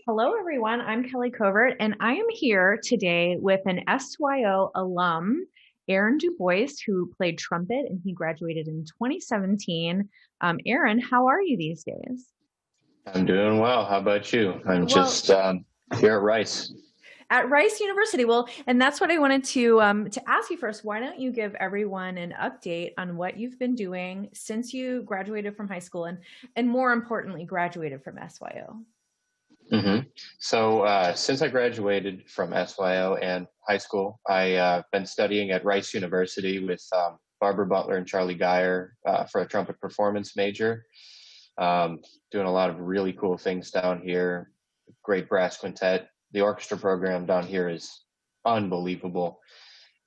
Hello, everyone. I'm Kelly Covert, and I am here today with an SYO alum, Aaron DuBois, who played trumpet and he graduated in 2017. Aaron, how are you these days? I'm doing well. How about you? I'm Well, just here at Rice. at Rice University. Well, and that's what I wanted to ask you first. Why don't you give everyone an update on what you've been doing since you graduated from high school and more importantly, graduated from SYO? hmm So since I graduated from SYO and high school, I've been studying at Rice University with Barbara Butler and Charlie Geyer for a trumpet performance major. Doing a lot of really cool things down here. Great brass quintet. The orchestra program down here is unbelievable,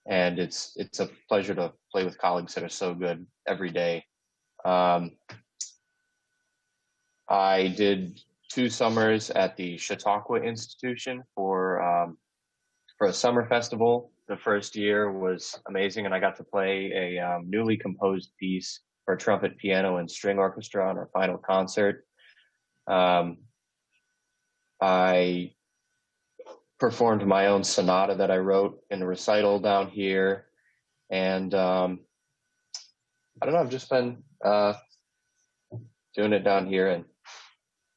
and it's a pleasure to play with colleagues that are so good every day. Um, I did 2 summers at the Chautauqua Institution for a summer festival. The first year was amazing, and I got to play a newly composed piece for trumpet, piano, and string orchestra on our final concert. Um, I performed my own sonata that I wrote in a recital down here, and I don't know. I've just been doing it down here and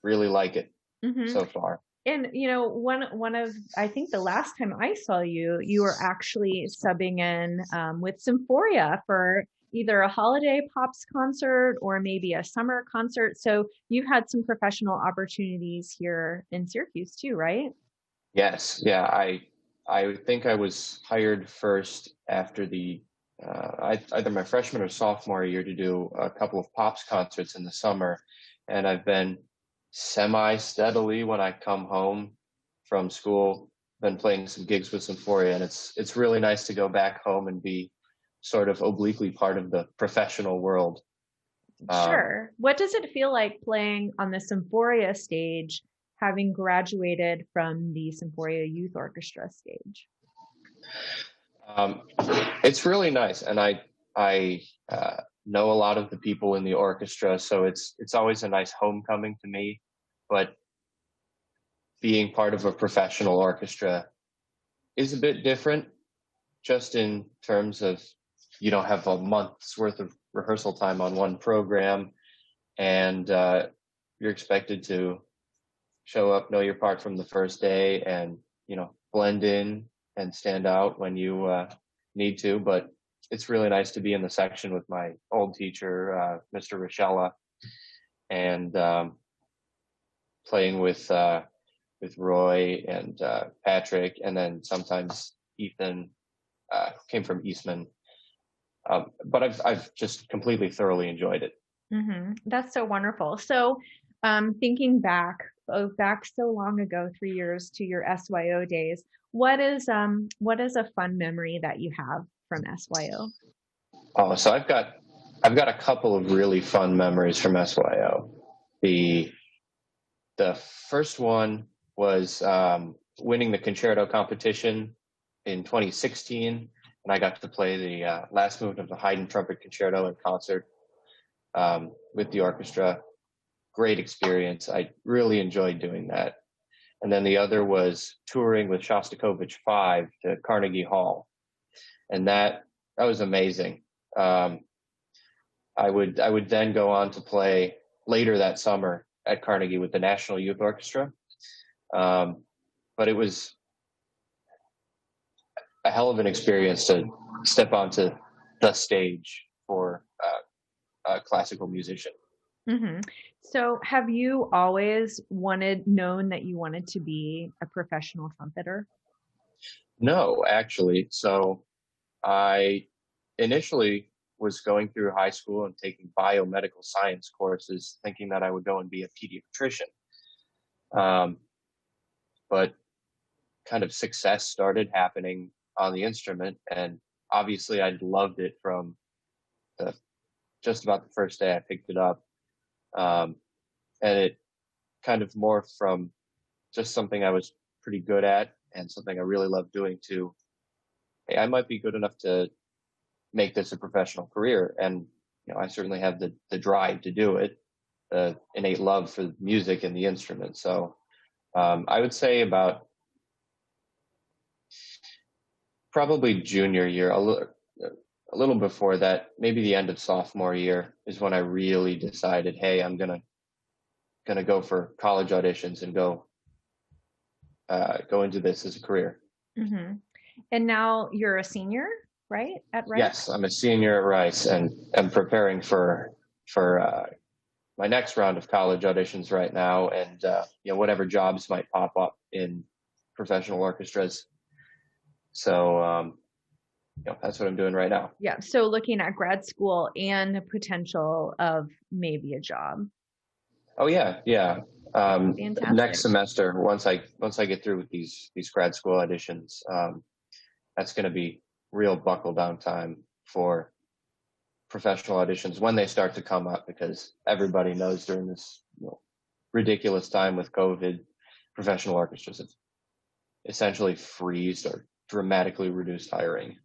really like it Hmm. so far. And one of I think the last time I saw you, you were actually subbing in with Symphoria for either a holiday pops concert or maybe a summer concert. So you've had some professional opportunities here in Syracuse too, right? Yes, yeah. I think I was hired first after either my freshman or sophomore year to do a couple of pops concerts in the summer, and I've been semi steadily when I come home from school, been playing some gigs with Symphoria, and it's really nice to go back home and be sort of obliquely part of the professional world. Um, Sure. What does it feel like playing on the Symphoria stage, having graduated from the Symphoria Youth Orchestra stage? Um, it's really nice, and I know a lot of the people in the orchestra, so it's always a nice homecoming to me. But being part of a professional orchestra is a bit different, just in terms of you don't have a month's worth of rehearsal time on one program, and you're expected to show up, know your part from the first day, and blend in and stand out when you need to. But it's really nice to be in the section with my old teacher, Mr. Rochella, and playing with Roy and Patrick, and then sometimes Ethan came from Eastman. But I've just completely thoroughly enjoyed it. That's so wonderful. So, thinking back, back so long ago, 3 years to your SYO days, what is a fun memory that you have from SYO? So I've got a couple of really fun memories from SYO. The the first one was winning the concerto competition in 2016, and I got to play the last movement of the Haydn trumpet concerto in concert with the orchestra. Great experience. I really enjoyed doing that. And then the other was touring with Shostakovich Five to Carnegie Hall, and that was amazing. Um, I would then go on to play later that summer at Carnegie with the National Youth Orchestra. Um, but it was a hell of an experience to step onto the stage for a classical musician. hmm So, have you always known that you wanted to be a professional trumpeter? No, actually. So I initially was going through high school and taking biomedical science courses, thinking that I would go and be a pediatrician. Um, but kind of success started happening on the instrument, and obviously I loved it from the just about the first day I picked it up. Um, and it kind of morphed from just something I was pretty good at and something I really loved doing to, hey, I might be good enough to make this a professional career. And I certainly have the drive to do it, the innate love for music and the instrument. So I would say about probably junior year, a little before that, maybe the end of sophomore year is when I really decided, hey, I'm gonna go for college auditions and go into this as a career. Mm-hmm. And now you're a senior, right? At Rice? Yes, I'm a senior at Rice and I'm preparing for my next round of college auditions right now, and whatever jobs might pop up in professional orchestras. So that's what I'm doing right now. Yeah. So looking at grad school and the potential of maybe a job. Oh yeah, yeah. Next Fantastic. semester, once I get through with these grad school auditions, that's going to be real buckle down time for professional auditions when they start to come up, because everybody knows during this ridiculous time with COVID, professional orchestras have essentially freezed or dramatically reduced hiring.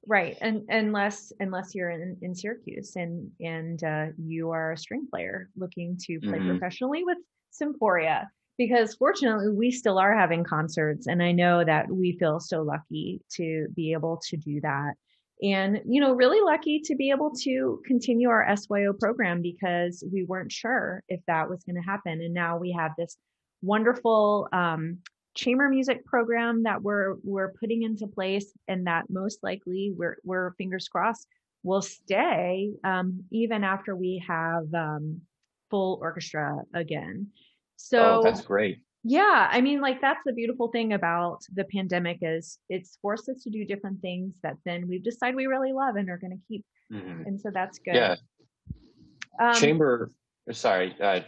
Right. And unless you're in Syracuse and you are a string player looking to play professionally with Symphoria, because fortunately we still are having concerts, and I know that we feel so lucky to be able to do that. And really lucky to be able to continue our SYO program, because we weren't sure if that was going to happen. And now we have this wonderful chamber music program that we're putting into place, and that most likely we're fingers crossed will stay even after we have full orchestra again. Oh, So that's great. yeah, I mean, like, that's the beautiful thing about the pandemic is it's forced us to do different things that then we've decided we really love and are going to keep. And so that's good. Yeah. Um, Chamber. Sorry, I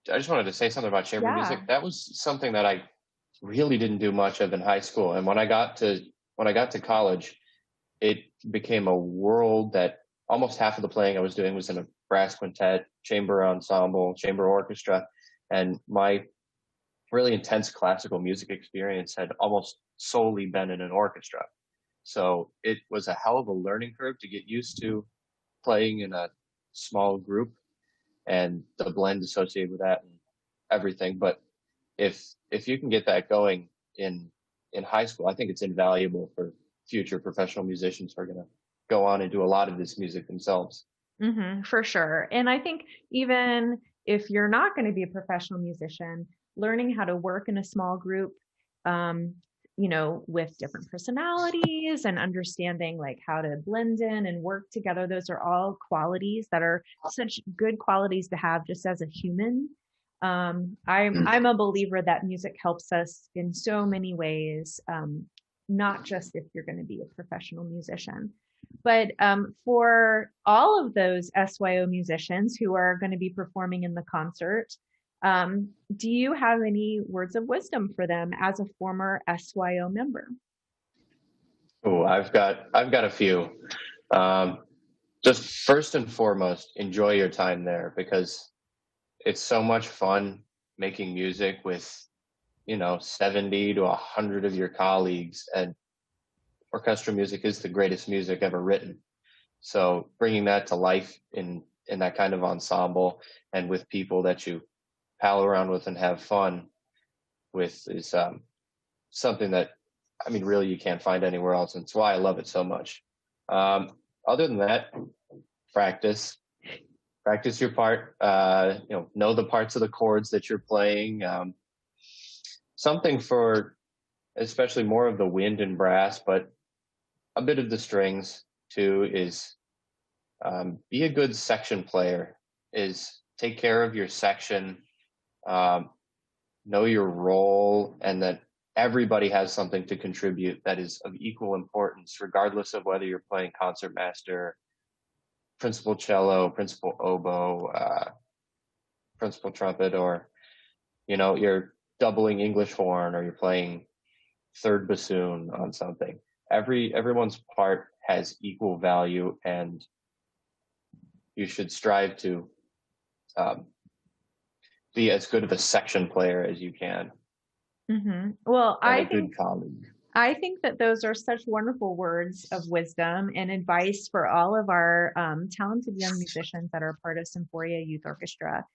just wanted to say something about chamber yeah. music. That was something that I really didn't do much of in high school, and when I got to college, it became a world that almost half of the playing I was doing was in a brass quintet, chamber ensemble, chamber orchestra, and my really intense classical music experience had almost solely been in an orchestra. So it was a hell of a learning curve to get used to playing in a small group and the blend associated with that and everything. But if you can get that going in high school, I think it's invaluable for future professional musicians who are going to go on and do a lot of this music themselves. For sure. And I think even if you're not going to be a professional musician, learning how to work in a small group, um, with different personalities and understanding like how to blend in and work together, those are all qualities that are such good qualities to have just as a human. I'm a believer that music helps us in so many ways, not just if you're going to be a professional musician. But for all of those SYO musicians who are going to be performing in the concert, do you have any words of wisdom for them as a former SYO member? Oh, I've got a few. Just first and foremost, enjoy your time there, because it's so much fun making music with 70 to 100 of your colleagues, and orchestral music is the greatest music ever written. So bringing that to life in that kind of ensemble and with people that you pal around with and have fun with is something that, I mean, really you can't find anywhere else. And it's why I love it so much. Other than that, practice your part, know the parts of the chords that you're playing. Something for especially more of the wind and brass, but a bit of the strings too, is be a good section player, is take care of your section, know your role, and that everybody has something to contribute that is of equal importance, regardless of whether you're playing concertmaster, principal cello, principal oboe, principal trumpet, or you're doubling English horn, or you're playing third bassoon on something. Everyone's part has equal value, and you should strive to be as good of a section player as you can. Well, and a good colleague. I think that those are such wonderful words of wisdom and advice for all of our talented young musicians that are part of Symphoria Youth Orchestra.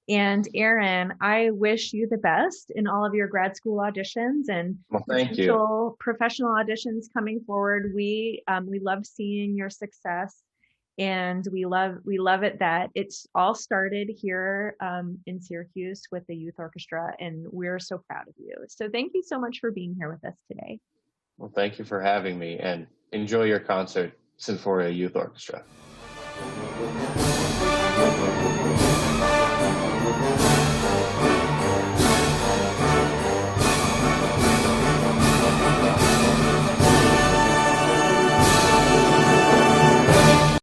And Aaron, I wish you the best in all of your grad school auditions and Well, thank you. potential professional auditions coming forward. We love seeing your success, and we love it that it's all started here in Syracuse with the youth orchestra, and we're so proud of you. So thank you so much for being here with us today. Well, thank you for having me, and enjoy your concert, Symphoria Youth Orchestra.